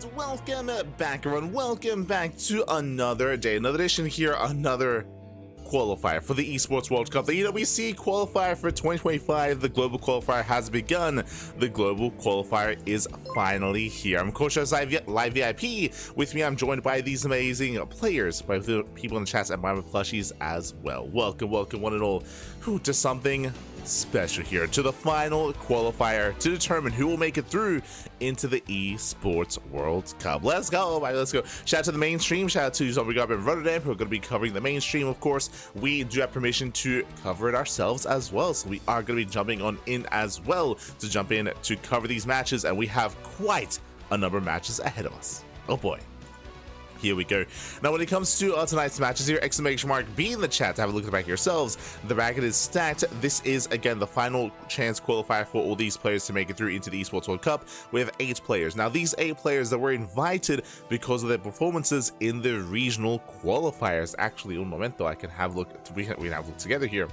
And welcome back, everyone. Welcome back to another day, another edition here, another qualifier for the Esports World Cup. The EWC qualifier for 2025, the global qualifier has begun. The global qualifier is finally here. I'm Coach Live VIP. With me, I'm joined by these amazing players, by the people in the chats, and by my plushies as well. Welcome, one and all, to something special here, to the final qualifier to determine who will make it through into the Esports World Cup. Let's go, everybody, let's go. Shout out to the mainstream, shout out to Zombie and Rotterdam, who are going to be covering the mainstream. Of course, we do have permission to cover it ourselves as well, so we are going to be jumping on in as well to jump in to cover these matches, and we have quite a number of matches ahead of us. Oh boy. Here we go. Now, when it comes to tonight's matches here, exclamation mark be in the chat to have a look at the back yourselves. The bracket is stacked. This is, again, the final chance qualifier for all these players to make it through into the Esports World Cup. We have 8 players. Now, these 8 players that were invited because of their performances in the regional qualifiers. Actually, un momento, I can have a look. We can have a look together here.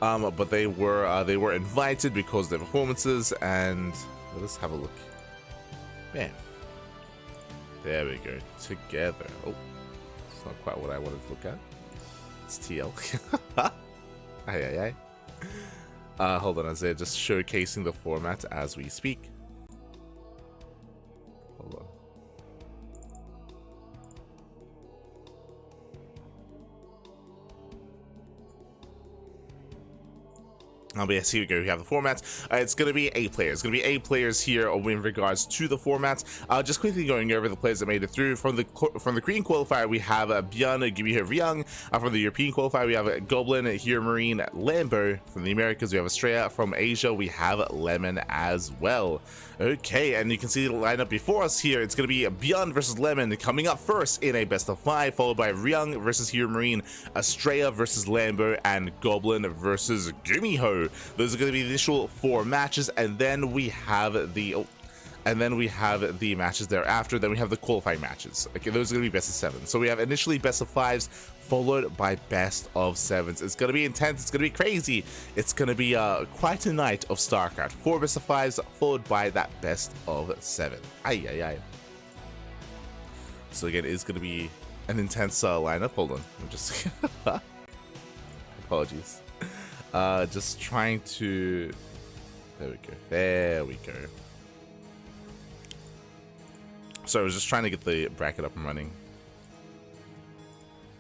But they were invited because of their performances, and let's have a look. Bam. There we go, together. Oh, it's not quite what I wanted to look at. It's TL. Hold on, Isaiah, just showcasing the format as we speak. Hold on. But yes, here we go. We have the format. It's going to be 8 players. It's going to be 8 players here in regards to the format. Just quickly going over the players that made it through. From the Korean qualifier, we have ByuN, Ryung. From the European qualifier, we have Goblin, Here Marine, Lambo. From the Americas, we have Australia. From Asia, we have Lemon as well. Okay, and you can see the lineup before us here. It's going to be ByuN versus Lemon coming up first in a best of 5, followed by Ryung versus Here Marine, Australia versus Lambo, and Goblin versus Gumiho. Those are going to be the initial 4 matches, and then we have the matches thereafter. Then we have the qualifying matches. Okay, those are going to be best of 7. So we have initially best of 5s, followed by best of 7s. It's going to be intense. It's going to be crazy. It's going to be quite a night of StarCraft. 4 best of 5s, followed by that best of 7. So again, it's going to be an intense lineup. Hold on, I'm just apologies. Just trying to. There we go. So I was just trying to get the bracket up and running.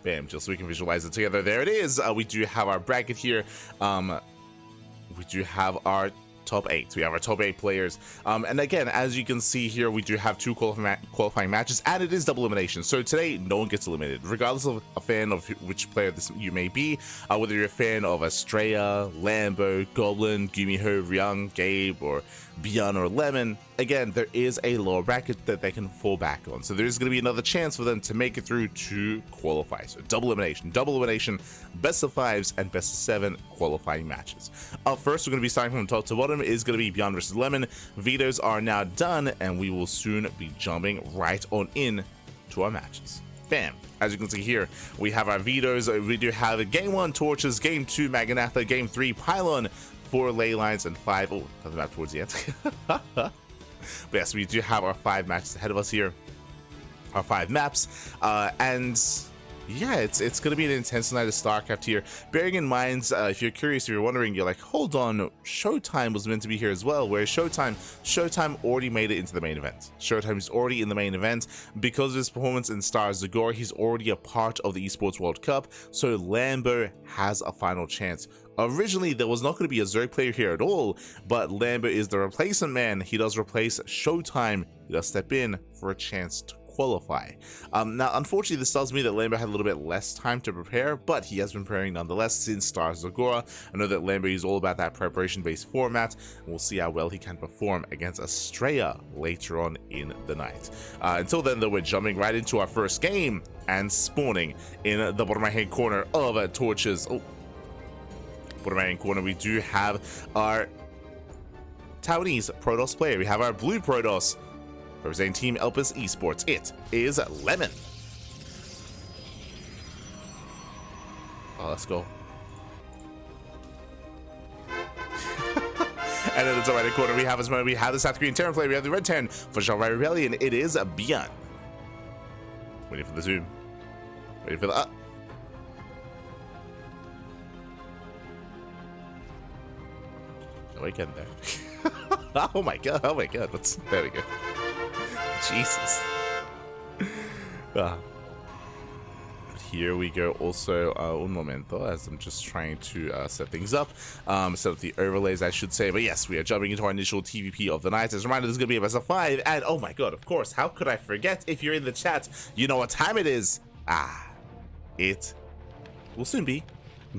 Bam, just so we can visualize it together. There it is. We do have our bracket here. We do have our top 8. We have our top 8 players. And again, as you can see here, we do have 2 qualifying matches, and it is double elimination. So today, no one gets eliminated, regardless of a fan of which player you may be, whether you're a fan of Australia, Lambo, Goblin, Gumiho, Ryung, Gabe, or ByuN or Lemon. Again, there is a lower bracket that they can fall back on. So there's going to be another chance for them to make it through to qualify. So double elimination, best of 5s, and best of 7 qualifying matches. Up first, we're going to be starting from top to bottom. Is going to be ByuN versus Lemon. Vetoes are now done, and we will soon be jumping right on in to our matches. Bam. As you can see here, we have our vetoes. We do have Game 1 Torches, Game 2 Maganatha, Game 3 Pylon, 4 Ley Lines, and 5. Oh, that's about towards the end. But yes, we do have our 5 matches ahead of us here. Our 5 maps. And yeah, it's going to be an intense night of StarCraft here. Bearing in mind, if you're curious, if you're wondering, you're like, hold on, Showtime was meant to be here as well. Whereas Showtime already made it into the main event. Showtime is already in the main event. Because of his performance in Star Zagor, he's already a part of the Esports World Cup. So Lambo has a final chance. Originally, there was not going to be a Zerg player here at all, but Lambo is the replacement man. He does replace Showtime. He does step in for a chance to qualify. Now, unfortunately, this tells me that Lambo had a little bit less time to prepare, but he has been preparing nonetheless since Star Zagora. I know that Lambo is all about that preparation-based format, and we'll see how well he can perform against Australia later on in the night. Until then, though, we're jumping right into our first game and spawning in the bottom right-hand corner of Torches. Oh, bottom right-hand corner, we do have our Taiwanese Protoss player. We have our blue Protoss representing Team Elpis Esports. It is Lemon. Oh, let's go. And in the top right corner, we have the South Korean Terran player. We have the red Terran for Shanghai Rebellion. It is ByuN. Waiting for the zoom. Waiting for the Oh, I get there. Oh my god! Oh my god! There we go. Jesus. Here we go. Also, un momento, as I'm just trying to set things up, set up the overlays, I should say. But yes, we are jumping into our initial TvP of the night. As a reminder, this is going to be a best of 5, and oh my god, of course, how could I forget? If you're in the chat, you know what time it is. It will soon be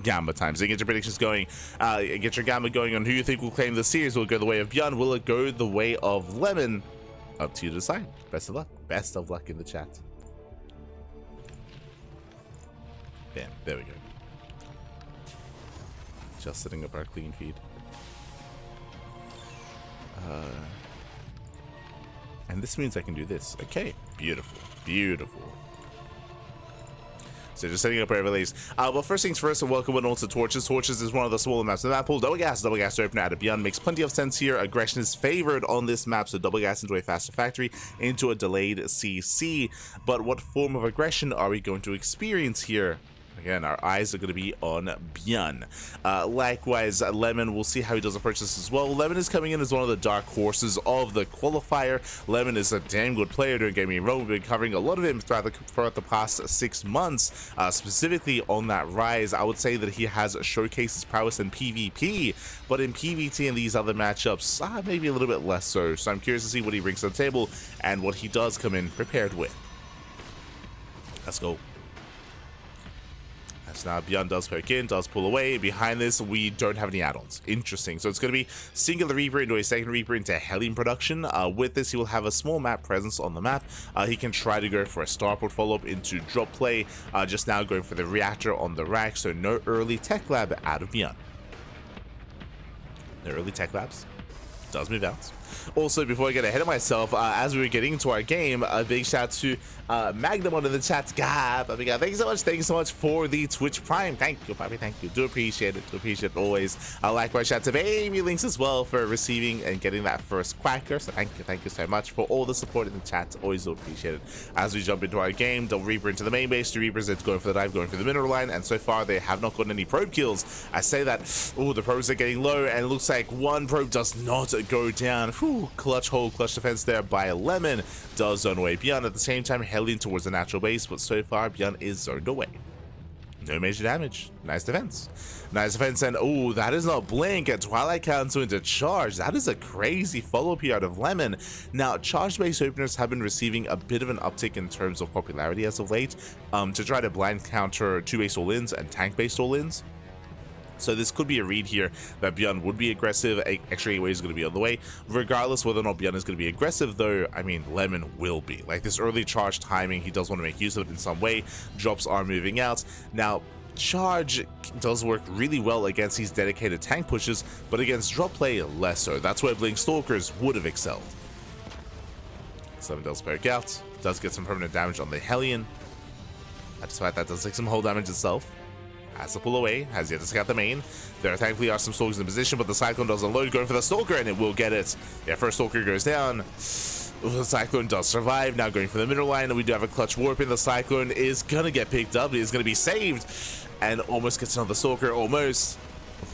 Gamba time. So get your predictions going, get your Gamba going on who you think will claim the series. Will it go the way of ByuN? Will it go the way of Lemon? Up to you to decide. Best of luck. Best of luck in the chat. Bam, there we go. Just setting up our clean feed. And this means I can do this. Okay, beautiful, beautiful. So just setting up our overlays. Well, first things first, welcome on to Torches. Torches is one of the smaller maps in the map pool. Double gas opener out of ByuN makes plenty of sense here. Aggression is favored on this map, so double gas into a faster factory, into a delayed CC. But what form of aggression are we going to experience here? Again, our eyes are going to be on ByuN. Likewise, Lemon, we'll see how he does approach this as well. Lemon is coming in as one of the dark horses of the qualifier. Lemon is a damn good player, don't get me wrong. We've been covering a lot of him throughout the past 6 months, specifically on that rise. I would say that he has showcased his prowess in PvP, but in PvT and these other matchups, maybe a little bit less so. So I'm curious to see what he brings to the table and what he does come in prepared with. Let's go. So now ByuN does poke in, does pull away. Behind this, we don't have any add-ons. Interesting. So it's going to be singular Reaper into a second Reaper into Hellion production. With this, he will have a small map presence on the map. He can try to go for a Starport follow-up into drop play. Just now going for the reactor on the rack. So no early tech lab out of ByuN. No early tech labs. Does move out. Also, before I get ahead of myself, as we were getting into our game, a big shout to Magnum under the chat. Gab, thank you so much for the Twitch Prime. Thank you, Bobby, thank you. Do appreciate it always. Likewise, shout to Baby Links as well for receiving and getting that first quacker. So thank you so much for all the support in the chat. Always do appreciate it. As we jump into our game, double Reaper into the main base, 2 Reapers it's going for the dive, going for the mineral line, and so far they have not gotten any probe kills. I say that, the probes are getting low, and it looks like one probe does not go down. Whew, clutch hold, clutch defense there by Lemon. Does zone away ByuN. At the same time, heading towards the natural base, but so far ByuN is zoned away. No major damage. Nice defense. Nice defense, and oh, that is not blink. A Twilight Council into charge. That is a crazy follow-up here out of Lemon. Now, charge-based openers have been receiving a bit of an uptick in terms of popularity as of late, to try to blind counter 2-base all-ins and tank-based all-ins. So this could be a read here that ByuN would be aggressive. Extra 8 waves is going to be on the way. Regardless whether or not ByuN is going to be aggressive, though, I mean, Lemon will be. Like, this early charge timing, he does want to make use of it in some way. Drops are moving out. Now, charge does work really well against these dedicated tank pushes, but against drop play, less so. That's where Blink Stalkers would have excelled. 7 does poke out. Does get some permanent damage on the Hellion. Despite that, does take some hull damage itself. Has to pull away, has yet to scout the main. There thankfully are some Stalkers in position, but the Cyclone does unload, going for the Stalker, and it will get it. Yeah, first Stalker goes down. The Cyclone does survive, now going for the middle line, and we do have a clutch warp in. The Cyclone is gonna get picked up, it is gonna be saved, and almost gets another Stalker, almost.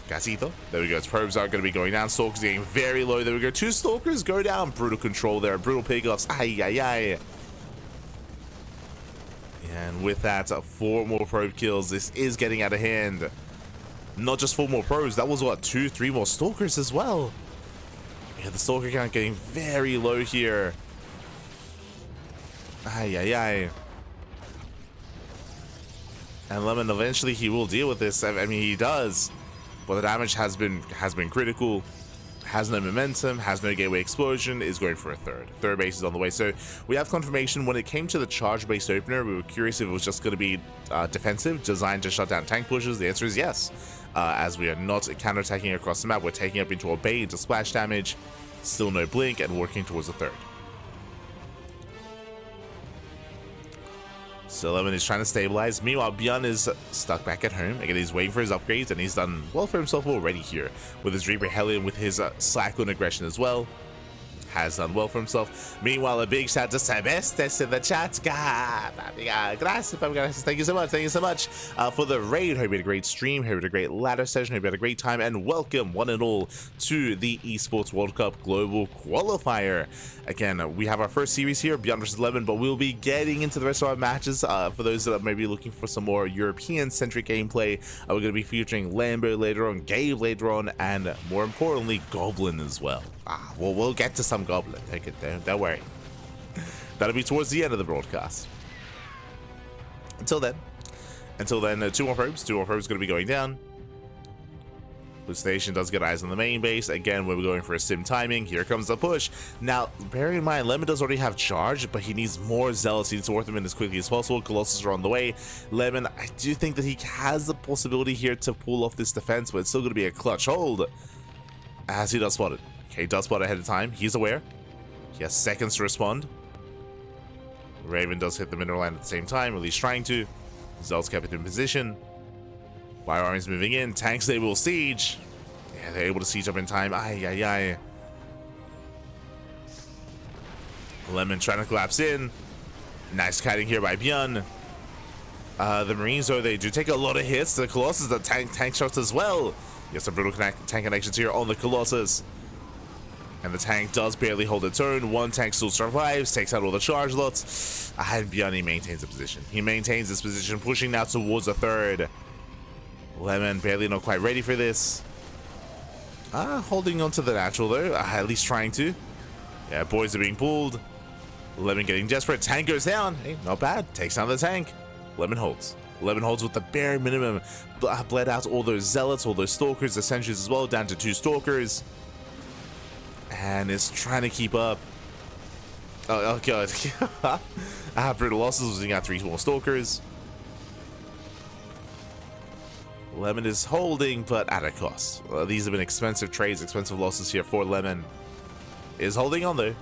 Gasito, there we go, its probes are gonna be going down, Stalkers getting very low, there we go, 2 Stalkers go down, brutal control there, brutal pickups, ay. And with that, 4 more probe kills. This is getting out of hand. Not just 4 more probes, that was what, 2, 3 more Stalkers as well. Yeah, the Stalker count getting very low here. Ay. And Lemon, eventually he will deal with this. I mean, he does. But the damage has been critical. Has no momentum, has no gateway explosion, is going for a third base is on the way. So we have confirmation. When it came to the charge based opener, we were curious if it was just going to be defensive, designed to shut down tank pushes. The answer is yes, as we are not counterattacking across the map. We're taking up into a bay, into splash damage, still no blink, and working towards a third. So Lemon is trying to stabilize. Meanwhile, ByuN is stuck back at home. Again, he's waiting for his upgrades, and he's done well for himself already here with his Reaper Hellion, with his Cyclone aggression as well. Has done well for himself. Meanwhile, a big shout to Sebestes in the chat. Gracias. Thank you so much. Thank you so much for the raid. Hope you had a great stream. Hope you had a great ladder session. Hope you had a great time. And welcome, one and all, to the Esports World Cup Global Qualifier. Again, we have our first series here, ByuN versus Lemon, but we'll be getting into the rest of our matches. For those that are maybe looking for some more European-centric gameplay, we're going to be featuring Lambo later on, Gabe later on, and more importantly, Goblin as well. Well, we'll get to some Goblin. Don't worry. That'll be towards the end of the broadcast. Until then, 2 more probes. 2 more probes going to be going down. Blue Station does get eyes on the main base. Again, we're going for a sim timing. Here comes the push. Now, bearing in mind, Lemon does already have charge, but he needs more zealots. He needs to work them in as quickly as possible. Colossus are on the way. Lemon, I do think that he has the possibility here to pull off this defense, but it's still going to be a clutch hold, as he does spot it. Okay, does spot ahead of time. He's aware. He has seconds to respond. Raven does hit the mineral line at the same time, at least trying to. Zealot's kept it in position. Fire army's moving in. Tanks, they will siege. Yeah, they're able to siege up in time. Ay. Lemon trying to collapse in. Nice kiting here by ByuN. The Marines, though, they do take a lot of hits. The Colossus, the tank shots as well. Yes, some brutal tank connections here on the Colossus. And the tank does barely hold its own. One tank still survives, takes out all the charge lots. And ByuN, he maintains the position. He maintains this position, pushing now towards the third. Lemon barely not quite ready for this. Holding on to the natural though, at least trying to. Yeah, boys are being pulled. Lemon getting desperate. Tank goes down. Hey, not bad. Takes down the tank. Lemon holds. Lemon holds with the bare minimum. Bled out all those zealots, all those stalkers, the sentries as well, down to 2 stalkers. And is trying to keep up. Oh god. Brutal losses, losing out 3 more stalkers. Lemon is holding, but at a cost. These have been expensive trades, expensive losses here for Lemon. Is holding on though.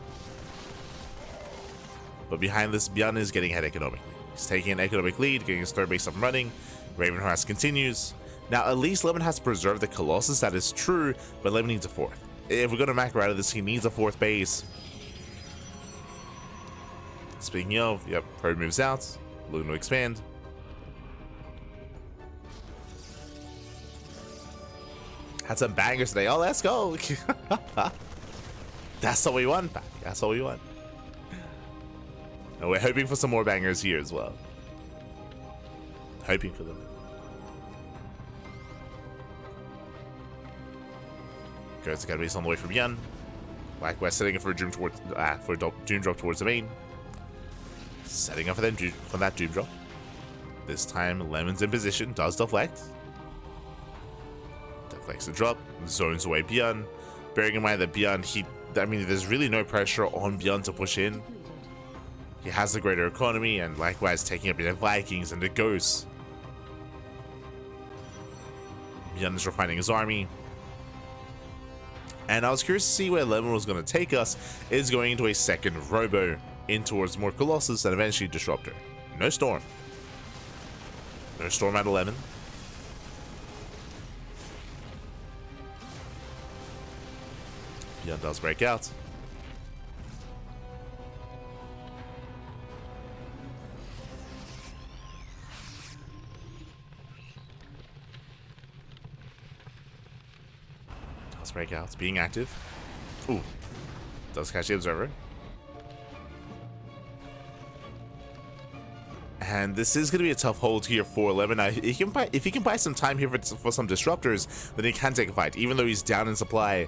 But behind this, ByuN is getting ahead economically. He's taking an economic lead, getting his 3rd base up and running. Raven harass continues. Now, at least Lemon has to preserve the Colossus, that is true, but Lemon needs a 4th. If we're going to macro out of this, he needs a 4th base. Speaking of, yep, probe moves out. Looking to expand. Had some bangers today. Oh, let's go. That's all we want, back. That's all we want. And we're hoping for some more bangers here as well. Hoping for them. Goes to base on the way from ByuN. Likewise, setting up for a doom towards doom drop towards the main. Setting up for that doom drop. This time, Lemon's in position. Does deflect. Deflects the drop. Zones away ByuN. Bearing in mind that ByuN, there's really no pressure on ByuN to push in. He has the greater economy, and likewise taking up the Vikings and the Ghosts. ByuN is refining his army. And I was curious to see where Lemon was going to take us. Is going into a 2nd Robo in towards more Colossus and eventually Disruptor. No Storm. No Storm out of Lemon. ByuN does break out. Breakouts being active. Ooh, does catch the observer. And this is going to be a tough hold here for Lemon. If he can buy some time here for some disruptors, then he can take a fight. Even though he's down in supply,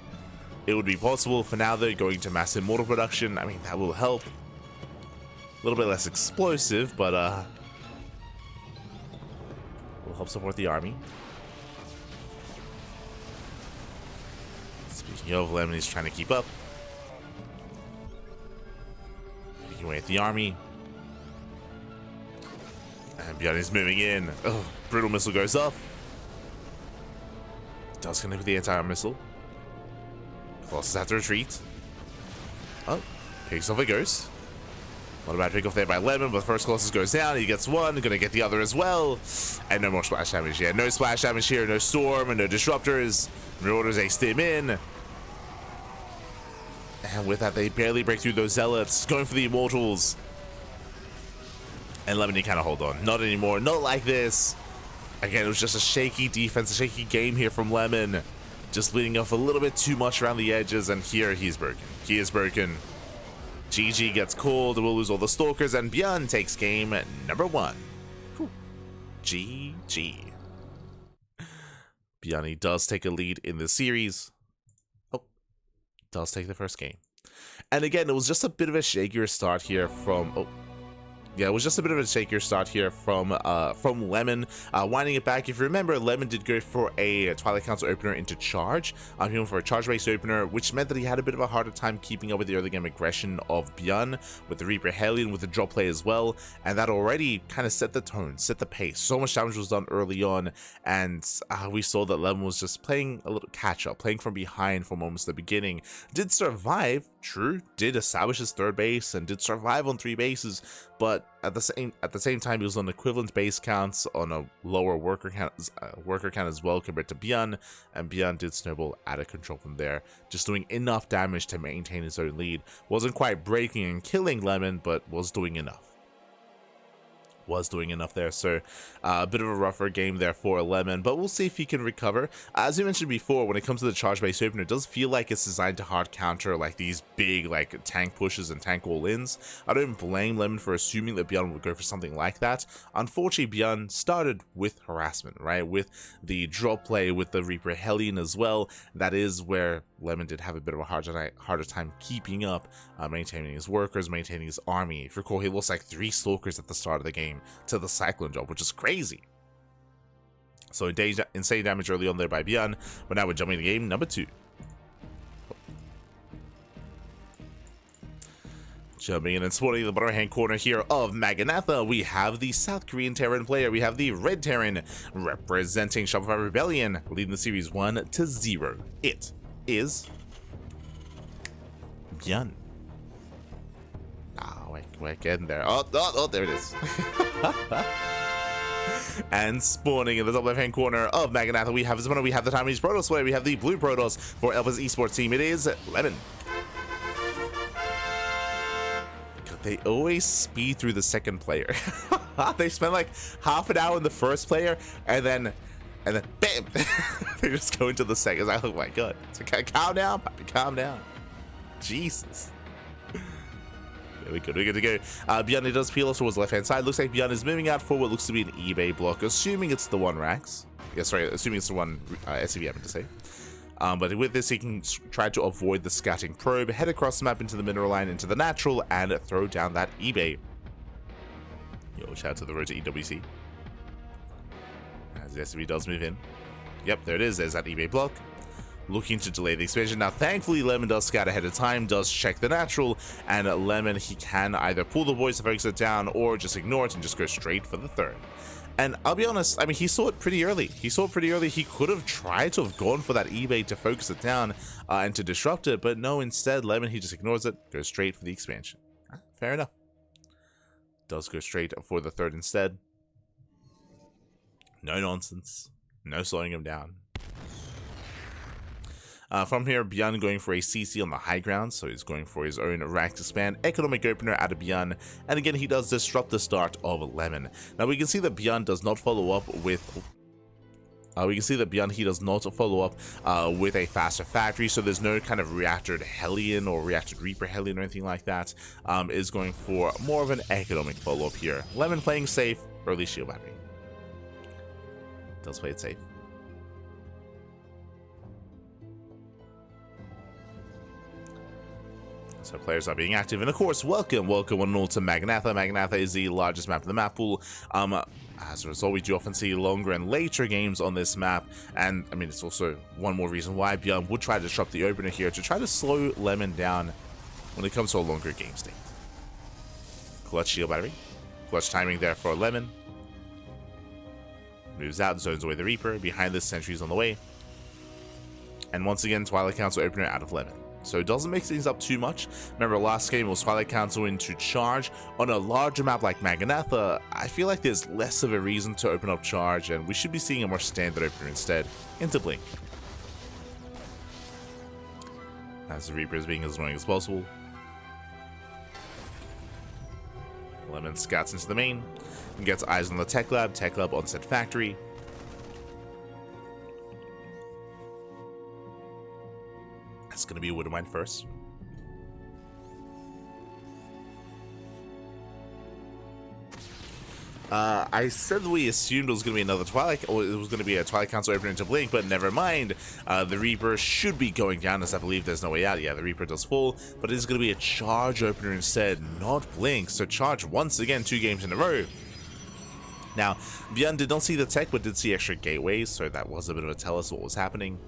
it would be possible. For now, they're going to mass immortal production. I mean, that will help. A little bit less explosive, but will help support the army. Speaking of, Lemon is trying to keep up. Making away at the army. And ByuN is moving in. Oh, brutal missile goes off. Does connect with the anti-arm missile. Colossus has to retreat. Oh, picks off a ghost. What about pick off there by Lemon, but first Colossus goes down, he gets one, gonna get the other as well. And no more splash damage here. No splash damage here, no storm, and no disruptors. Marauders aced him in. And with that, they barely break through those zealots, going for the immortals. And Lemon, you kind of hold on. Not anymore, not like this. Again, it was just a shaky defense, a shaky game here from Lemon. Just leading off a little bit too much around the edges, and here he's broken. He is broken. GG gets called, we'll lose all the stalkers, and ByuN takes game number 1. Whew. GG. ByuN does take a lead in the series. Oh, does take the first game. And again, it was just a bit of a shakier start here from... Oh. Yeah, it was just a bit of a shakier start here from Lemon. Winding it back, if you remember, Lemon did go for a Twilight Council opener into charge. He went for a charge-based opener, which meant that he had a bit of a harder time keeping up with the early game aggression of ByuN, with the Reaper Hellion, with the drop play as well, and that already kind of set the tone, set the pace. So much damage was done early on, and we saw that Lemon was just playing a little catch-up, playing from behind for moments at the beginning. Did survive, true, did establish his third base, and did survive on 3 bases, but at the same time, he was on equivalent base counts, on a lower worker count as well compared to ByuN, and ByuN did snowball out of control from there, just doing enough damage to maintain his own lead. Wasn't quite breaking and killing Lemon, but was doing enough. There, so a bit of a rougher game there for Lemon, but we'll see if he can recover. As we mentioned before, when it comes to the charge-based opener, it does feel like it's designed to hard counter like these big like tank pushes and tank all-ins. I don't blame Lemon for assuming that ByuN would go for something like that. Unfortunately, ByuN started with harassment, right, with the drop play, with the Reaper Hellion as well. That is where Lemon did have a bit of a harder time keeping up, maintaining his workers, maintaining his army. If you recall, he lost like 3 stalkers at the start of the game to the Cyclone job, which is crazy. So insane damage early on there by ByuN, but now we're jumping to game number 2. Jumping in and spawning in the bottom hand corner here of Maganatha, we have the South Korean Terran player. We have the Red Terran representing Shopify Rebellion, leading the series 1-0. It is ByuN. We're getting there. Oh, there it is. And spawning in the top left-hand corner of Maganatha, we have the Taiwanese Protoss player. We have the blue Protoss for Alpha's esports team. It is Lemon. They always speed through the second player. They spend like half an hour in the first player, and then bam, they just go into the second. Like, oh my god! So calm down, puppy, calm down. Jesus. We're good to go. ByuN does peel off towards the left-hand side. Looks like ByuN is moving out for what looks to be an eBay block, assuming it's the one Rax. Yeah, sorry, assuming it's the one SCV, I meant to say. But with this, he can try to avoid the scouting probe, head across the map into the mineral line, into the natural, and throw down that eBay. Yo, shout out to the road to EWC. As the SCV does move in. Yep, there it is. There's that eBay block. Looking to delay the expansion. Now, thankfully, Lemon does scout ahead of time, does check the natural, and Lemon, he can either pull the voice to focus it down, or just ignore it and just go straight for the third. And I'll be honest, I mean, he saw it pretty early. He could have tried to have gone for that eBay to focus it down and to disrupt it, but no, instead, Lemon, he just ignores it, goes straight for the expansion. Fair enough. Does go straight for the third instead. No nonsense. No slowing him down. From here, ByuN going for a CC on the high ground, so he's going for his own ranked expand economic opener out of ByuN, and again he does disrupt the start of Lemon. Now we can see that ByuN does not follow up with with a faster factory, so there's no kind of reactored Hellion or reactored Reaper Hellion or anything like that. Is going for more of an economic follow-up here. Lemon playing safe, early shield battery. Does play it safe. So players are being active, and of course, welcome one and all to Maganatha. Maganatha is the largest map of the map pool. As a result, we do often see longer and later games on this map, and I mean, it's also one more reason why ByuN would try to disrupt the opener here, to try to slow Lemon down when it comes to a longer game state. Clutch shield battery. Clutch timing there for Lemon. Moves out, zones away the Reaper. Behind this, sentries on the way. And once again, Twilight Council opener out of Lemon. so it doesn't mix things up too much. Remember, last game was Twilight Council into Charge. On a larger map like Maganatha, I feel like there's less of a reason to open up Charge, and we should be seeing a more standard opener instead, into Blink. As the Reaper is being as annoying as possible. Lemon scouts into the main, and gets eyes on the Tech Lab on said factory. It's going to be a Widowmine first. I said we assumed it was going to be another Twilight, or it was going to be a Twilight Council opener into Blink, but never mind. The Reaper should be going down, as I believe there's no way out. Yeah, the Reaper does fall, but it's going to be a Charge opener instead, not Blink. So Charge once again, 2 games in a row. Now, ByuN did not see the tech, but did see extra gateways, so that was a bit of a tell us what was happening.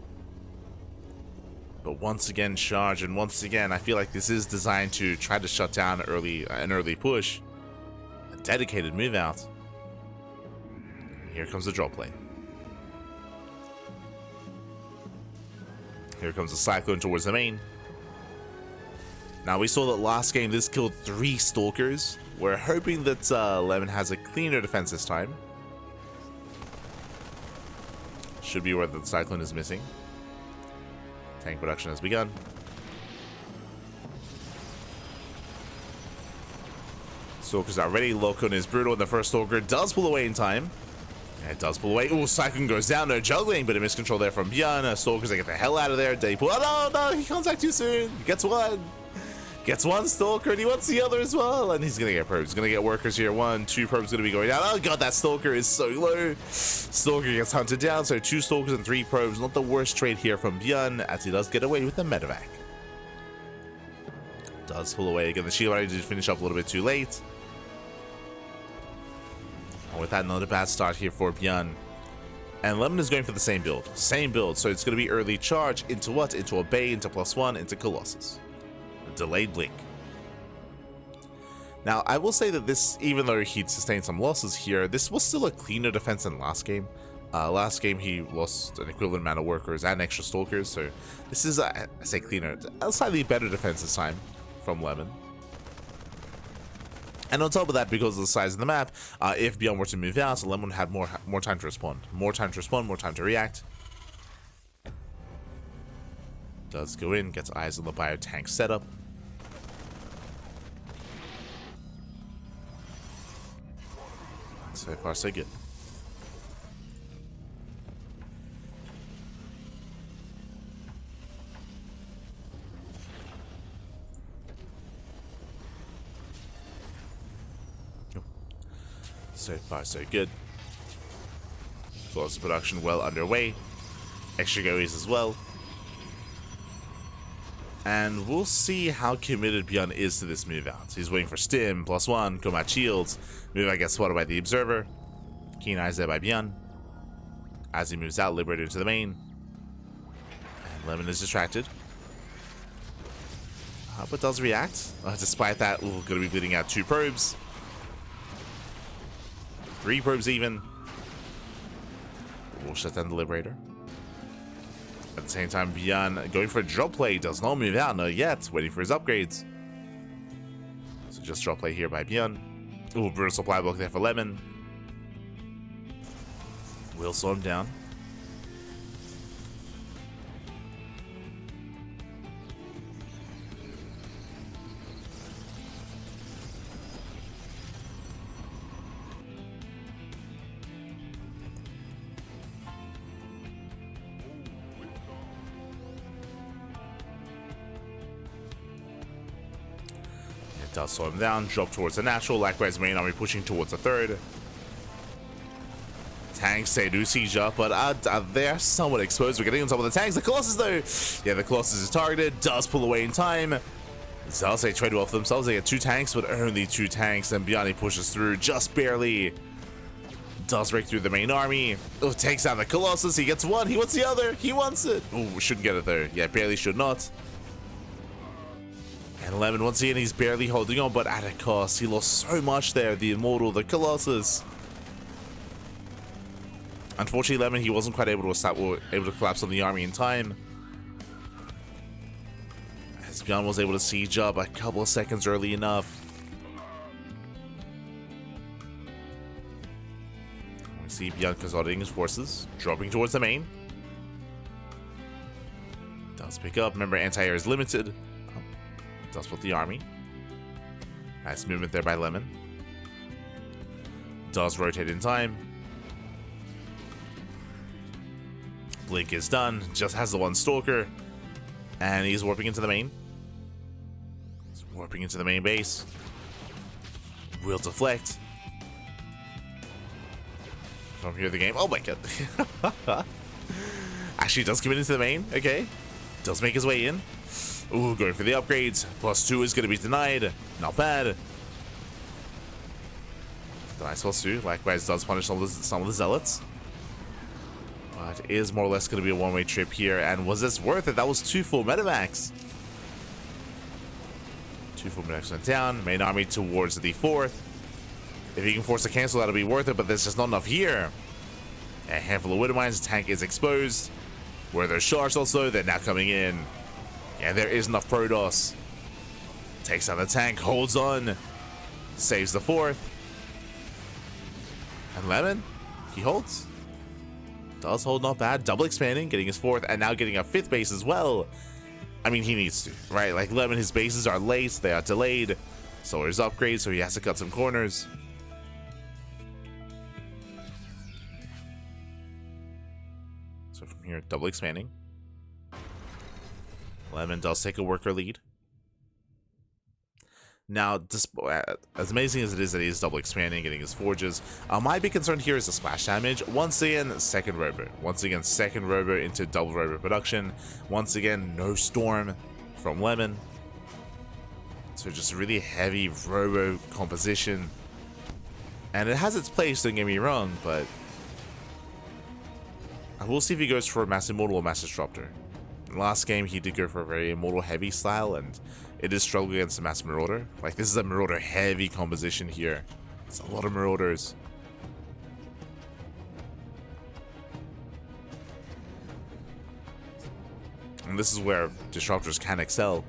But once again, Charge, and once again, I feel like this is designed to try to shut down an early push. A dedicated move out. Here comes the drop play. Here comes the Cyclone towards the main. Now, we saw that last game this killed 3 Stalkers. We're hoping that Lemon has a cleaner defense this time. Should be where the Cyclone is missing. Tank production has begun. Stalker's already. Locon is brutal, and the first Stalker does pull away in time. Yeah, it does pull away. Oh, Cyclone goes down. No juggling, but a miscontrol there from ByuN. Stalker's like, get the hell out of there. Day pull. Oh, no, he comes back too soon. He gets one. Gets one Stalker, and he wants the other as well. And he's going to get probes. He's going to get workers here. 1, 2 probes going to be going down. Oh, God, that Stalker is so low. Stalker gets hunted down. So 2 Stalkers and 3 probes. Not the worst trade here from ByuN, as he does get away with the medevac. Does pull away again. The shield already did finish up a little bit too late. And with that, not a bad start here for ByuN. And Lemon is going for the same build. Same build. So it's going to be early Charge into what? Into a Bay, into +1, into Colossus. Delayed Blink. Now, I will say that this, even though he'd sustained some losses here, this was still a cleaner defense than last game. Last game, he lost an equivalent amount of workers and extra Stalkers, so this is, I say cleaner, a slightly better defense this time from Lemon. And on top of that, because of the size of the map, if ByuN were to move out, Lemon would have more time to respond. More time to respond, more time to react. Does go in, gets eyes on the bio tank setup. So far, so good. So far, so good. Flawless production well underway. Extra goees as well. And we'll see how committed ByuN is to this move out. He's waiting for Stim, +1, combat shields. Move out gets spotted by the Observer. Keen eyes there by ByuN. As he moves out, Liberator into the main. And Lemon is distracted. But does react. Despite that, going to be bleeding out 2 probes. 3 probes even. We'll shut down the Liberator. At the same time, ByuN going for a drop play, does not move out, not yet, waiting for his upgrades. So just drop play here by ByuN. Ooh, brutal supply block there for Lemon. Will slow him down. Does slow him down, drop towards the natural, likewise main army pushing towards the 3rd. Tanks, they do siege up, but they're somewhat exposed. We're getting on top of the tanks. The Colossus though, yeah, the Colossus is targeted, does pull away in time. Zells, they trade well for themselves. They get 2 tanks, but only 2 tanks, and ByuN pushes through just barely. Does break through the main army. Oh, takes out the Colossus. He gets 1, he wants the other, he wants it. Oh, shouldn't get it there. Yeah, barely should not. And Lemon, once again, he's barely holding on, but at a cost. He lost so much there, the Immortal, the Colossus. Unfortunately, Lemon, he wasn't quite able to collapse on the army in time. as ByuN was able to siege up a couple of seconds early enough. We see ByuN consolidating his forces, dropping towards the main. Does pick up. Remember, anti-air is limited. Does split the army. Nice movement there by Lemon. Does rotate in time. Blink is done. Just has the one Stalker. And he's warping into the main. He's warping into the main base. Will deflect. From here, the game. Oh my god. Actually, does come into the main. Okay. Does make his way in. Ooh, going for the upgrades. +2 is going to be denied. Not bad. Nice +2. Likewise, does punish some of the zealots. But it is more or less going to be a one-way trip here. And was this worth it? That was 2 full metamax. 2 full metamax went down. Main army towards the 4th. If he can force a cancel, that'll be worth it. But there's just not enough here. A handful of Widow Mines. Tank is exposed. Where there's shards also, they're now coming in. And there is enough Protoss. Takes down the tank, holds on. Saves the 4th. And Lemon, he holds. Does hold, not bad. Double expanding, getting his 4th, and now getting a 5th base as well. I mean, he needs to, right? Like, Lemon, his bases are late, they are delayed. Solar's upgrade, so he has to cut some corners. So from here, double expanding. Lemon does take a worker lead. Now, as amazing as it is that he is double expanding, getting his forges, my big concern here is the splash damage. Once again, second robo. Once again, second robo into double robo production. Once again, no storm from Lemon. So just really heavy robo composition. And it has its place, don't get me wrong, but I will see if he goes for a Mass Immortal or Mass Disruptor. Last game, he did go for a very Immortal heavy style, and it is struggle against the Mass Marauder. Like, this is a Marauder heavy composition here. It's a lot of Marauders. And this is where Disruptors can excel.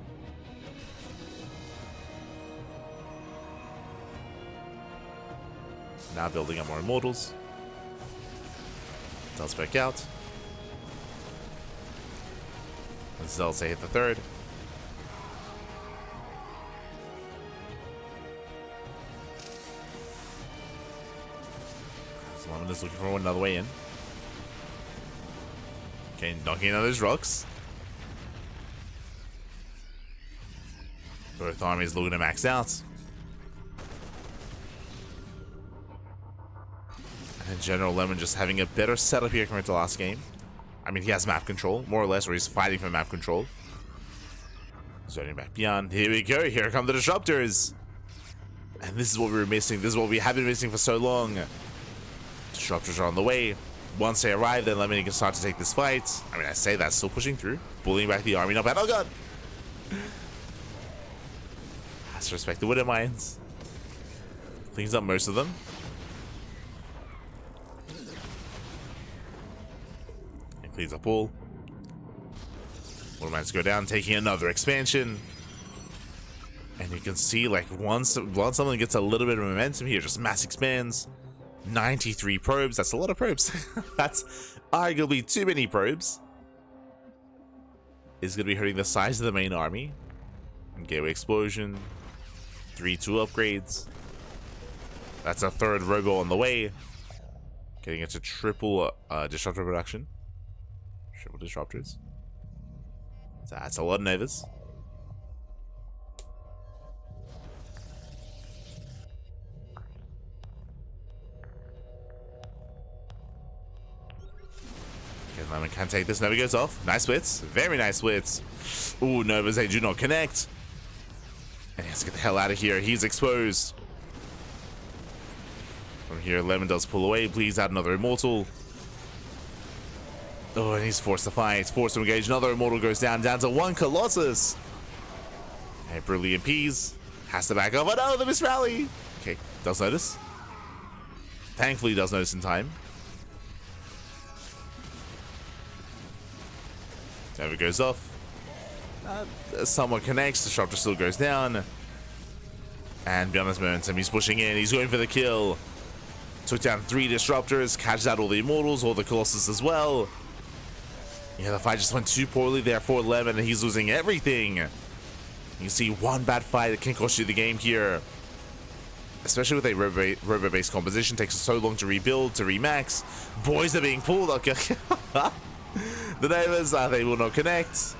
Now building up more Immortals. Does back out. Zelza hit the 3rd. Lemon is looking for another way in. Okay, knocking out those rocks. Both armies looking to max out. And in general, Lemon just having a better setup here compared to last game. I mean, he has map control, more or less, or he's fighting for map control. Zoning back ByuN. Here we go. Here come the Disruptors. And this is what we were missing. This is what we have been missing for so long. Disruptors are on the way. Once they arrive, then Lemon can start to take this fight. I mean, I say that, still pushing through. Bullying back the army. Not bad. Oh, God. Has to respect the Widow Mines. Cleans up most of them. Cleans up all. Widow Mines go down, taking another expansion. And you can see, like, once something gets a little bit of momentum here, just mass expands. 93 probes. That's a lot of probes. That's arguably too many probes. Is going to be hurting the size of the main army. Gateway explosion. 3-2 upgrades. That's a 3rd robo on the way. Getting it to triple disruptor production. Triple disruptors. So that's a lot of Novas. Okay, Lemon can take this. Nova goes off. Nice splits. Very nice splits. Ooh, Novas, they do not connect. And he has to get the hell out of here. He's exposed. From here, Lemon does pull away. Bleeds out another Immortal. Oh, and he's forced to fight. Forced to engage. Another Immortal goes down to 1 Colossus. And Brilliant Peas has to back up. Oh no, the Miss Rally. Okay, does notice. Thankfully, does notice in time. Nova goes off. Someone connects, Disruptor still goes down. And ByuN has momentum, he's pushing in, he's going for the kill. Took down 3 Disruptors, catches out all the Immortals, all the Colossus as well. Yeah, the fight just went too poorly there for Lemon, and he's losing everything. You can see one bad fight that can cost you the game here. Especially with a robo-based composition, takes so long to rebuild, to remax. Boys are being pulled. Okay. The Neighbors, they will not connect.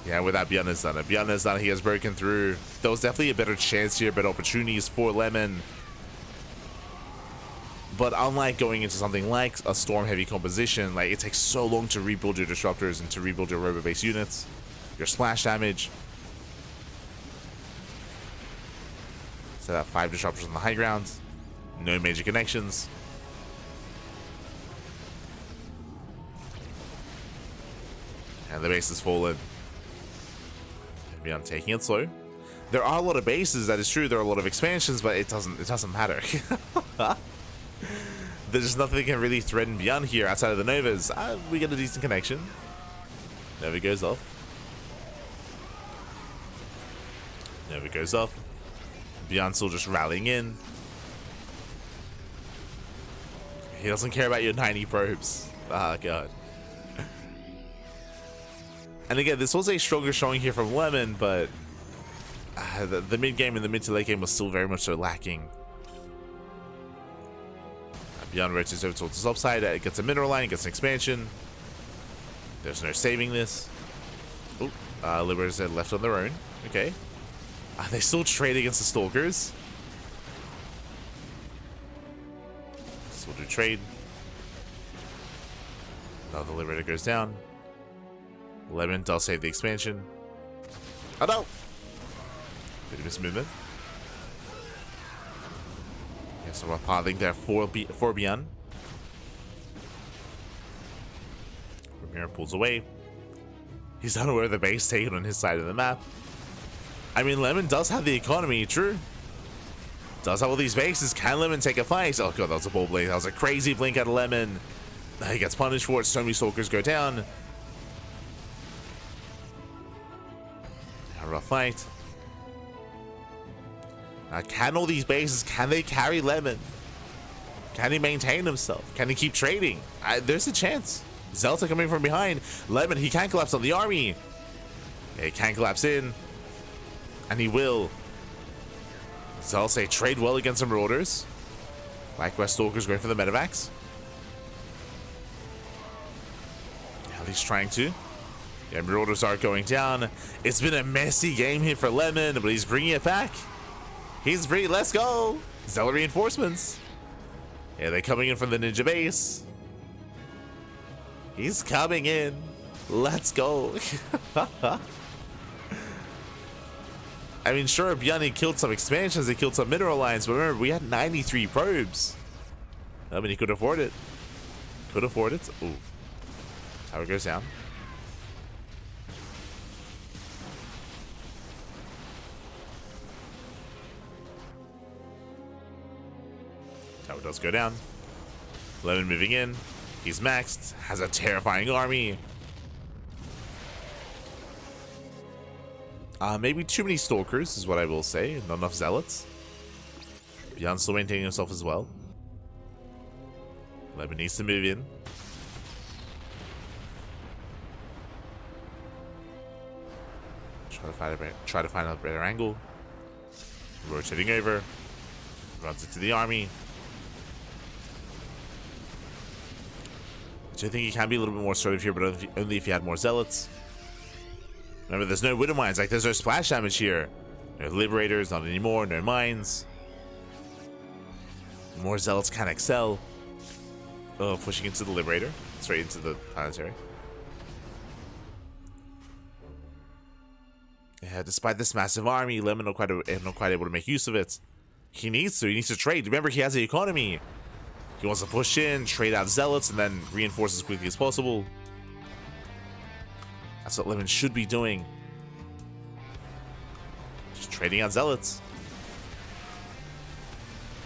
Yeah, with that, ByuN has done it. ByuN has done it. He has broken through. There was definitely a better chance here, better opportunities for Lemon. But unlike going into something like a Storm-heavy composition, like it takes so long to rebuild your Disruptors and to rebuild your robo-based units, your splash damage. So that 5 Disruptors on the high ground, no major connections. And the base has fallen. ByuN taking it slow. There are a lot of bases, that is true. There are a lot of expansions, but it doesn't matter. There's nothing that can really threaten ByuN here outside of the Novas. We get a decent connection. Nova goes off. Nova goes off. ByuN still just rallying in. He doesn't care about your 90 probes. Ah, God. And again, this was a stronger showing here from Lemon, but the mid game and the mid to late game was still very much so lacking. ByuN rotates over towards the top side. It gets a mineral line, gets an expansion. There's no saving this. Oh, Liberators are left on their own. Okay. They still trade against the Stalkers. Still do trade. Now the Liberator goes down. Lemon does save the expansion. Oh no! Bit of mismovement. Yeah, so we're pathing there for ByuN. Ramiro pulls away. He's unaware of the base taken on his side of the map. I mean, Lemon does have the economy, true. Does have all these bases. Can Lemon take a fight? Oh god, that was a ball blink. That was a crazy blink out of Lemon. He gets punished for it. So many Stalkers go down. A rough fight. Now, can all these bases, can they carry Lemon? Can he maintain himself? Can he keep trading? There's a chance. Zelta coming from behind. Lemon, he can collapse on the army. Yeah, he can collapse in. And he will. Zelta trade well against some Marauders. Likewise, Stalkers going for the medevacs. At least trying to. Yeah, Marauders are going down. It's been a messy game here for Lemon, but he's bringing it back. He's bringing, let's go. Zealot reinforcements. Yeah, they're coming in from the ninja base. He's coming in. Let's go. I mean, sure, ByuN, he killed some expansions, he killed some mineral lines, but remember, we had 93 probes. I mean, he could afford it. Could afford it. Ooh. Tower goes down. Tower does go down. Lemon moving in. He's maxed. Has a terrifying army. Maybe too many Stalkers is what I will say. Not enough Zealots. ByuN still maintaining himself as well. Lemon needs to move in. Try to find a better angle. Rotating over. Runs into the army. Which I think he can be a little bit more assertive here, but only if he had more Zealots. Remember, there's no Widow Mines. Like, there's no splash damage here. No Liberators, not anymore. No Mines. More Zealots can excel. Oh, pushing into the Liberator. Straight into the Planetary. Yeah, despite this massive army, Lemon not quite able to make use of it. He needs to trade. Remember, he has the economy. He wants to push in, trade out Zealots, and then reinforce as quickly as possible. That's what Lemon should be doing. Just trading out Zealots.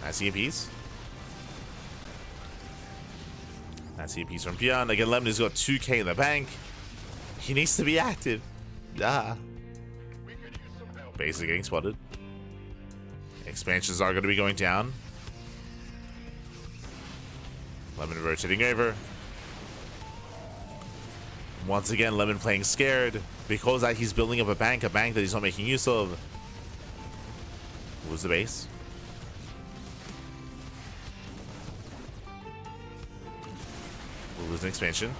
Nice EMPs. Nice EMPs from ByuN. Again, Lemon has got 2k in the bank. He needs to be active. Ah. Basically getting spotted. Expansions are going to be going down. Lemon rotating over. Once again, Lemon playing scared because he's building up a bank that he's not making use of. Lose the base. We'll lose an expansion.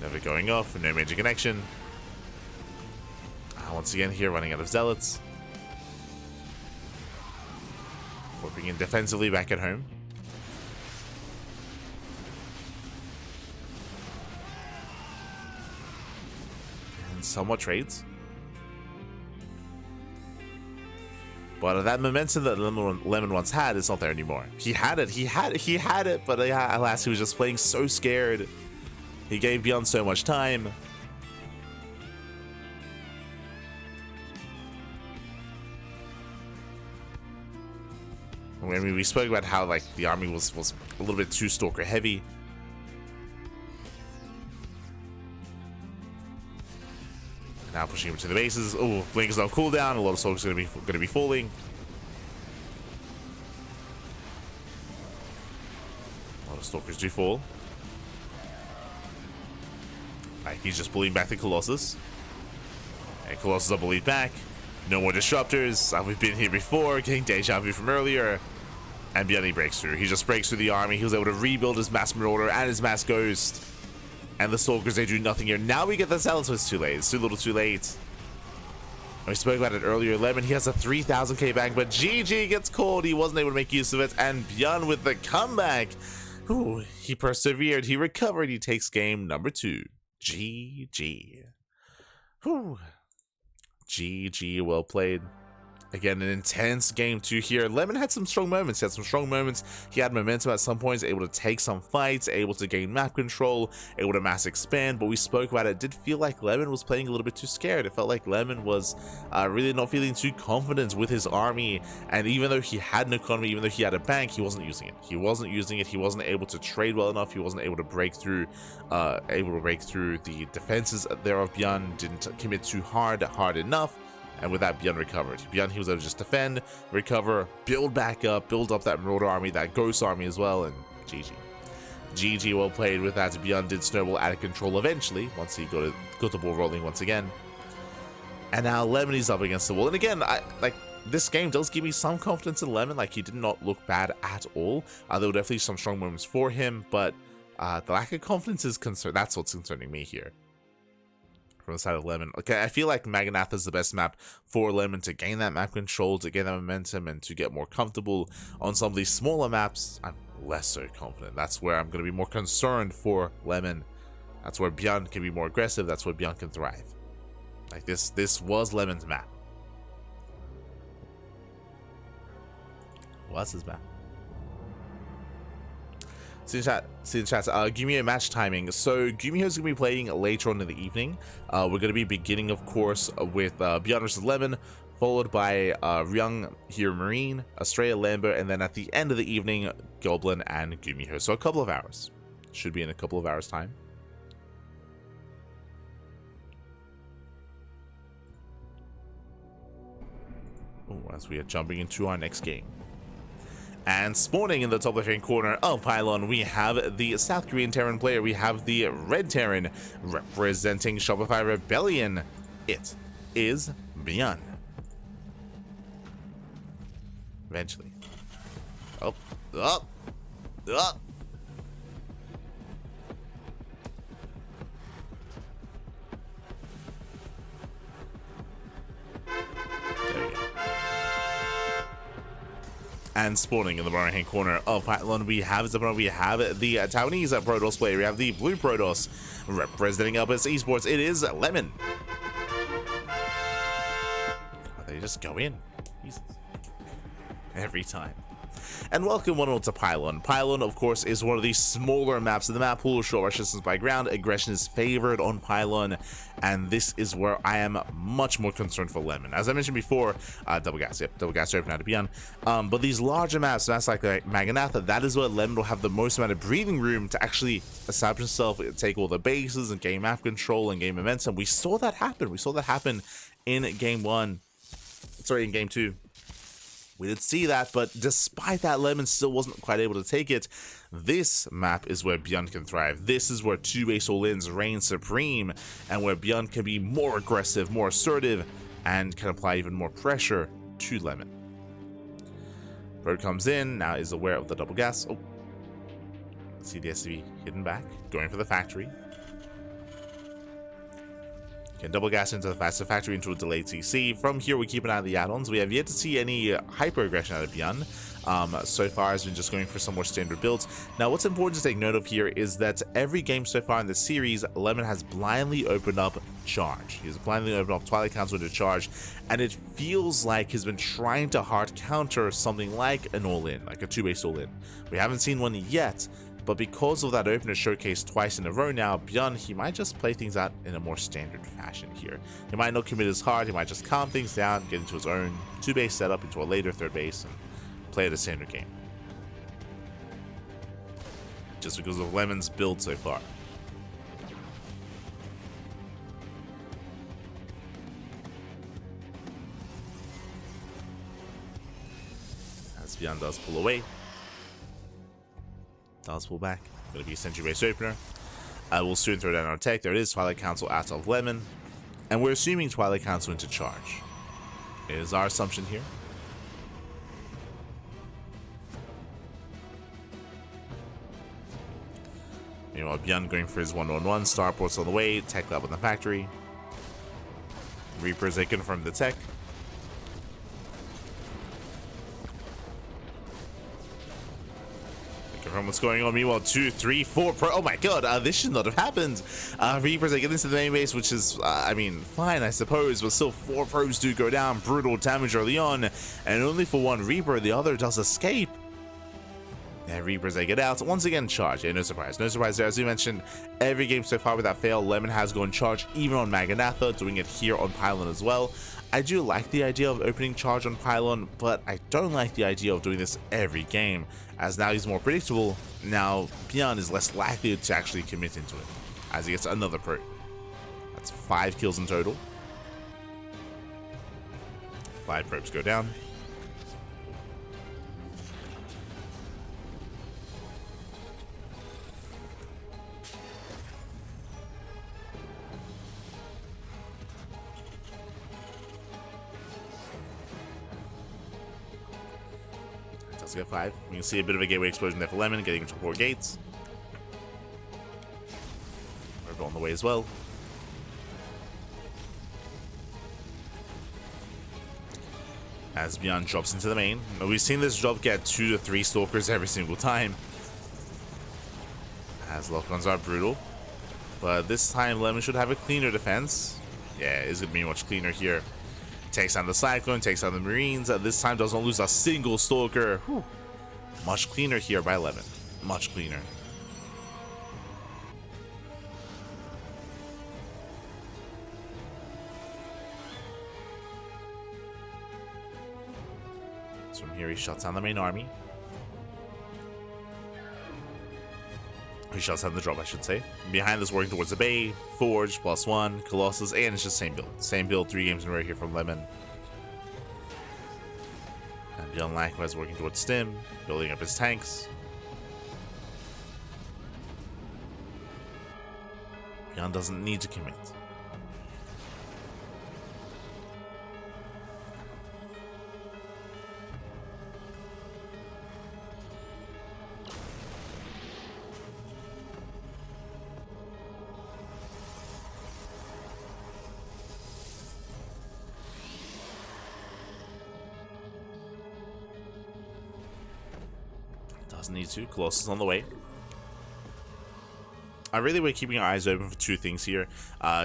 Never going off, no major connection. Once again here, running out of zealots. Warping in defensively back at home. And somewhat trades. But that momentum that Lemon once had is not there anymore. He had it, but alas, he was just playing so scared. He gave ByuN so much time. I mean, we spoke about how like the army was a little bit too stalker heavy. Now pushing him to the bases. Oh, Blink is on cooldown. A lot of stalkers are going to be falling. A lot of stalkers do fall. Like, he's just bullying back the Colossus. And Colossus are bullied back. No more disruptors. We've been here before, getting deja vu from earlier. And ByuN breaks through. He just breaks through the army. He was able to rebuild his Mass Marauder and his Mass Ghost. And the Stalkers, they do nothing here. Now we get the Zealots, but it's too late. It's too little too late. And we spoke about it earlier. Lemon, he has a 3,000k bank, but GG gets called. He wasn't able to make use of it. And ByuN with the comeback. Ooh, he persevered. He recovered. He takes game number 2. GG. Whew. GG, well played. Again, an intense game 2 here. Lemon had some strong moments. He had momentum at some points, able to take some fights, able to gain map control, able to mass expand, but we spoke about it. It did feel like Lemon was playing a little bit too scared. It felt like Lemon was really not feeling too confident with his army, and even though he had an economy, even though he had a bank, he wasn't using it. He wasn't able to trade well enough. He wasn't able to break through the defenses there of ByuN. Didn't commit too hard enough. And with that, ByuN recovered. ByuN, he was able to just defend, recover, build back up, build up that Marauder army, that Ghost army as well, and GG. GG, well played with that. ByuN did snowball out of control eventually, once he got the ball rolling once again. And now Lemon is up against the wall. And again, this game does give me some confidence in Lemon. Like, he did not look bad at all. There were definitely some strong moments for him, but the lack of confidence is concerned. That's what's concerning me here. From the side of Lemon. Okay, I feel like Maganath is the best map for Lemon to gain that map control, to gain that momentum, and to get more comfortable. On some of these smaller maps, I'm less so confident. That's where I'm going to be more concerned for Lemon. That's where ByuN can be more aggressive. That's where ByuN can thrive. Like, this was Lemon's map. What's his map? See chat, give me a match timing. So Gumiho's gonna be playing later on in the evening. We're gonna be beginning, of course, with ByuN versus Lemon, followed by Ryung here, Marine, Australia, Lambert, and then at the end of the evening, Goblin and Gumiho. So a couple of hours. Should be in a couple of hours time. Oh, as we are jumping into our next game. And spawning in the top left-hand corner of Pylon, we have the South Korean Terran player. We have the Red Terran representing Shopify Rebellion. It is ByuN. Eventually. Oh. Oh. Oh. And spawning in the right-hand corner of Pylon, we have the Taiwanese Protoss player. We have the Blue Protoss representing up as Esports. It is Lemon. They just go in. Jesus. Every time. and welcome one and all to ByuN. ByuN, of course, is one of the smaller maps in the map pool. Short rush distance by ground, aggression is favored on ByuN, and this is where I am much more concerned for Lemon. As I mentioned before, double gas open out of ByuN. But these larger maps like Maganatha, that is where Lemon will have the most amount of breathing room to actually establish himself, take all the bases, and gain map control and gain momentum. We saw that happen. We saw that happen in game 1. Sorry, in game 2. We did see that, but despite that, Lemon still wasn't quite able to take it. This map is where ByuN can thrive. This is where 2-base all-ins reign supreme, and where ByuN can be more aggressive, more assertive, and can apply even more pressure to Lemon. Bird comes in, now is aware of the double gas. Oh, see the SCV hidden back, going for the factory. Can double gas into the faster factory into a delayed CC. From here, we keep an eye on the add-ons. We have yet to see any hyper aggression out of ByuN. So far has been just going for some more standard builds. Now, what's important to take note of here is that every game so far in the series, Lemon has blindly opened up charge. He's blindly opened up Twilight Council into charge, and it feels like he's been trying to hard counter something like an all-in, like a 2-base all-in. We haven't seen one yet, but because of that opener showcased twice in a row now, ByuN, he might just play things out in a more standard fashion here. He might not commit as hard, he might just calm things down, get into his own 2-base setup into a later 3rd base, and play at a standard game. Just because of Lemon's build so far. As ByuN does pull away. Does pull back. Gonna be a Sentry base opener. We'll soon throw down our tech. There it is, Twilight Council out of Lemon. And we're assuming Twilight Council into charge. It is our assumption here. Meanwhile, ByuN going for his 1-on-1. Starport's on the way. Tech lab on the factory. Reapers, they confirm the tech. From what's going on. Meanwhile, 2, 3, 4 pro. Oh my god, this should not have happened. Reapers are getting into the main base, which is, I mean, fine, I suppose, but still 4 pros do go down. Brutal damage early on, and only for one Reaper, the other does escape. Yeah, Reapers, they get out. Once again, charge. Yeah, no surprise. No surprise there. As we mentioned, every game so far without fail, Lemon has gone charge, even on Maganatha, doing it here on ByuN as well. I do like the idea of opening charge on ByuN, but I don't like the idea of doing this every game, as now he's more predictable. Now ByuN is less likely to actually commit into it, as he gets another pro. That's 5 kills in total. 5 probes go down. Let's get 5. We can see a bit of a gateway explosion there for Lemon, getting into 4 gates. We're on the way as well. As ByuN drops into the main. We've seen this drop get 2 to 3 stalkers every single time. As lock-ons are brutal. But this time Lemon should have a cleaner defense. Yeah, it's going to be much cleaner here. Takes down the Cyclone, takes down the Marines. This time doesn't lose a single stalker. Whew. Much cleaner here by Lemon. Much cleaner. So from here he shuts down the main army. He shuts down the drop, I should say. Behind this, working towards the Bay, Forge, +1, Colossus, and it's just same build. Same build, 3 games in a row here from Lemon. And ByuN likewise working towards Stim, building up his tanks. ByuN doesn't need to commit. Doesn't need to. Colossus on the way. I really we're keeping our eyes open for 2 things here.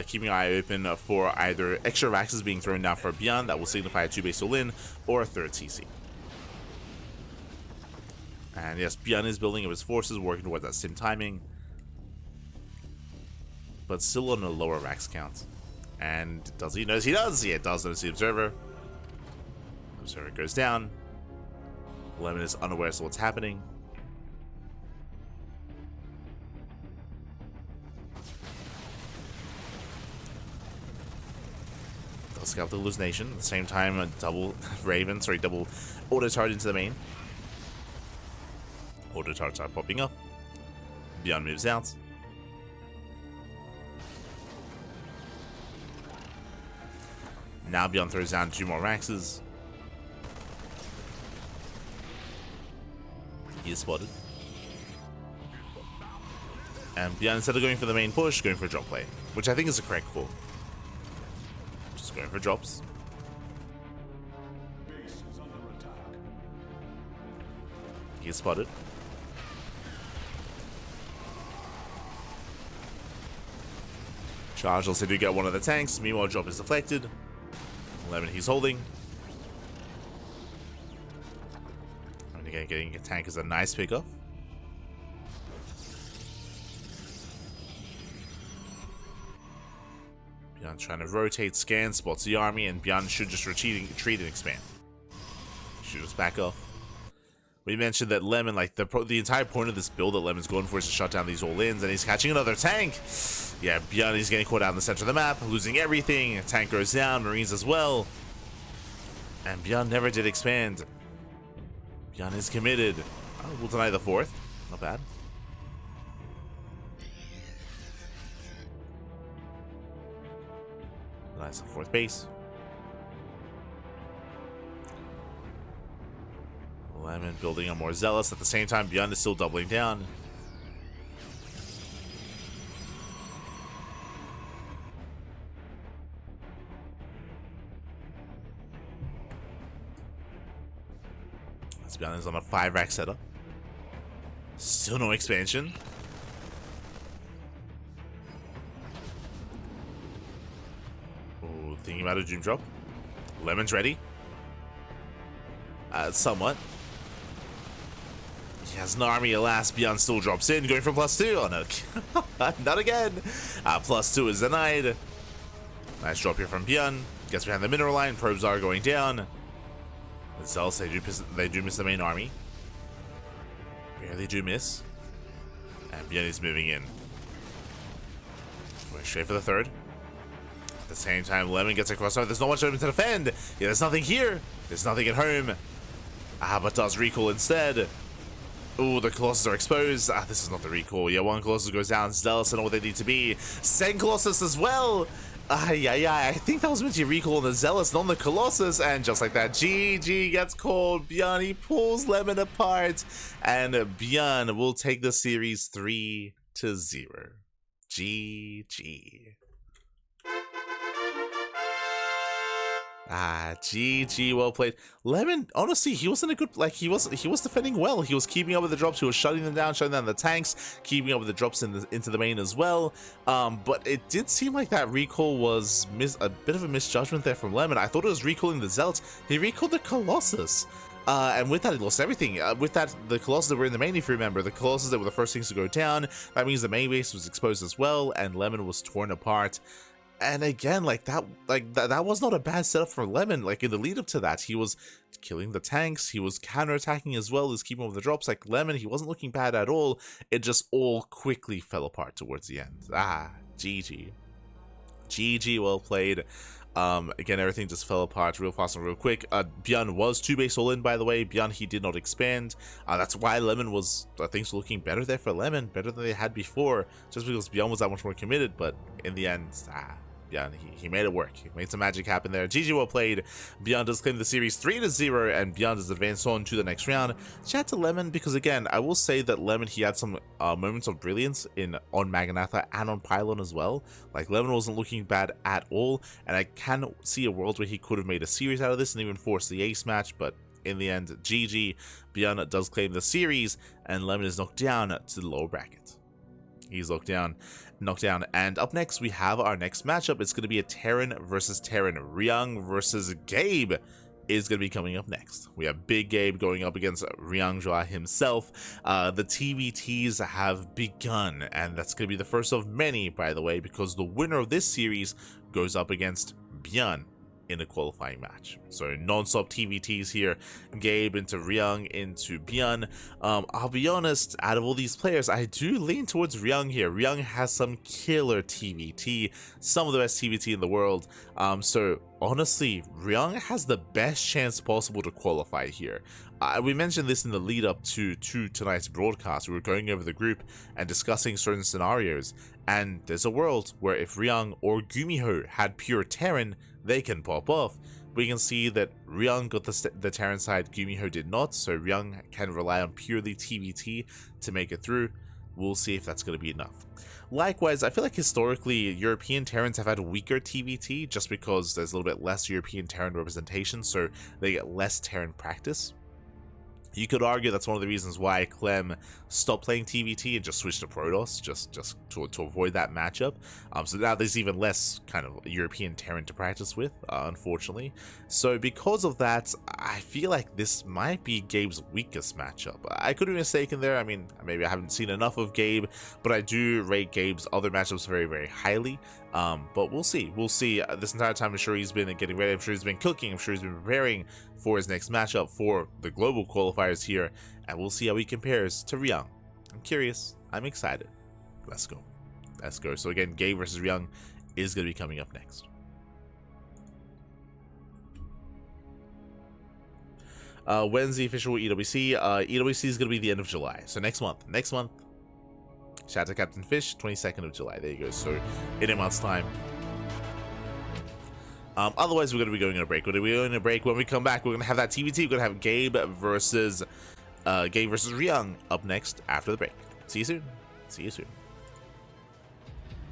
Keeping our eye open for either extra Raxes being thrown down for ByuN that will signify a 2-base all-in, or a 3rd CC. And yes, ByuN is building up his forces, working towards that sim timing. But still on a lower max count. And does he notice? He does! Yeah, it does notice the observer. Observer goes down. Lemon is unaware of what's happening. Does scout the hallucination. At the same time, a double double auto turret into the main. Auto turrets are popping up. ByuN moves out. Now ByuN throws down 2 more Maxes. He is spotted. And ByuN, instead of going for the main push, going for a drop play, which I think is the correct call. Just going for drops. He is spotted. Charge also do get one of the tanks. Meanwhile, drop is deflected. Lemon he's holding. And again, getting a tank is a nice pickup. ByuN trying to rotate, scan, spots the army, and ByuN should just retreat and expand. Should just back off. We mentioned that Lemon, like the entire point of this build that Lemon's going for is to shut down these all-ins, and he's catching another tank. Yeah, ByuN is getting caught out in the center of the map, losing everything. Tank goes down, Marines as well. And ByuN never did expand. ByuN is committed. Oh, we'll deny the 4th. Not bad. Nice, the 4th base. Lemon building up more zealous. At the same time, ByuN is still doubling down. ByuN is on a 5-rack setup. Still no expansion. Ooh, thinking about a Doom drop. Lemon's ready. Somewhat. He has an army, alas. ByuN still drops in, going for +2. Oh no, not again. +2 is denied. Nice drop here from ByuN. Gets behind the mineral line. Probes are going down. The Zealots, they do miss the main army. Barely do miss. And ByuN is moving in. Going straight for the 3rd. At the same time, Lemon gets across. There's not much open to defend. Yeah, there's nothing here. There's nothing at home. But does recall instead. Ooh, the Colossus are exposed. This is not the recall. Yeah, 1 Colossus goes down. Zealots are not what they need to be. 2nd Colossus as well. I think that was meant to recall on the Zealous, not on the Colossus, and just like that, GG gets called. ByuN, he pulls Lemon apart, and ByuN will take the series 3-0. GG. GG, well played. Lemon, honestly, he wasn't a good, like, he was defending well. He was keeping up with the drops, he was shutting them down the tanks, keeping up with the drops into the main as well. But it did seem like that recall was a bit of a misjudgment there from Lemon. I thought it was recalling the Zealots. He recalled the Colossus. And with that, he lost everything. With that, the Colossus that were in the main, if you remember, the Colossus that were the first things to go down, that means the main base was exposed as well, and Lemon was torn apart. And again, that was not a bad setup for Lemon. Like, in the lead up to that, he was killing the tanks, he was counterattacking as well as keeping up with the drops. Like, Lemon, he wasn't looking bad at all. It just all quickly fell apart towards the end. GG. GG, well played. Again, everything just fell apart real fast and real quick. ByuN was 2-base all in, by the way. ByuN, he did not expand. That's why Lemon was, things were looking better there for Lemon, better than they had before, just because ByuN was that much more committed. But in the end, ByuN, he made it work. He made some magic happen there. GG, well played. ByuN does claim the series 3-0, and ByuN does advance on to the next round. Chat to Lemon, because again, I will say that Lemon, he had some moments of brilliance on Maganatha and on Pylon as well. Like, Lemon wasn't looking bad at all, and I can see a world where he could have made a series out of this and even forced the ace match, but in the end, GG. ByuN does claim the series, and Lemon is knocked down to the lower bracket. He's knocked down. And up next, we have our next matchup. It's going to be a Terran versus Terran. Ryung versus Gabe. is going to be coming up next. We have Big Gabe going up against Ryang himself. The TvTs have begun, and that's going to be the first of many, by the way, because the winner of this series goes up against ByuN in a qualifying match. So non-stop TvTs here. Gabe into Ryang into ByuN. I'll be honest, out of all these players, I do lean towards Ryang here. Ryang has some killer TvT, some of the best TvT in the world. So honestly, Ryang has the best chance possible to qualify here. We mentioned this in the lead up to tonight's broadcast. We were going over the group and discussing certain scenarios, and there's a world where if Ryang or Gumiho had pure Terran, they can pop off. We can see that Ryang got the Terran side, Gumiho did not, so Ryang can rely on purely TvT to make it through. We'll see if that's going to be enough. Likewise, I feel like historically, European Terrans have had weaker TvT just because there's a little bit less European Terran representation, so they get less Terran practice. You could argue that's one of the reasons why Clem stopped playing TvT and just switched to Protoss, just to avoid that matchup. So now there's even less kind of European Terran to practice with, unfortunately. So because of that, I feel like this might be Gabe's weakest matchup. I could be mistaken there. I mean, maybe I haven't seen enough of Gabe, but I do rate Gabe's other matchups very, very highly. But we'll see. We'll see. This entire time, I'm sure he's been getting ready. I'm sure he's been cooking. I'm sure he's been preparing for his next matchup for the global qualifiers here. And we'll see how he compares to Ryang. I'm curious. I'm excited. Let's go. Let's go. So again, Gabe versus Ryang is going to be coming up next. When's the official EWC? EWC is going to be the end of July. So next month. Next month. Shout out to Captain Fish, 22nd of July. There you go. So in a month's time. Otherwise, we're going to be going on a break. We're going to be going on a break. When we come back, we're going to have that TvT. We're going to have Gabe versus Ryang up next after the break. See you soon. See you soon.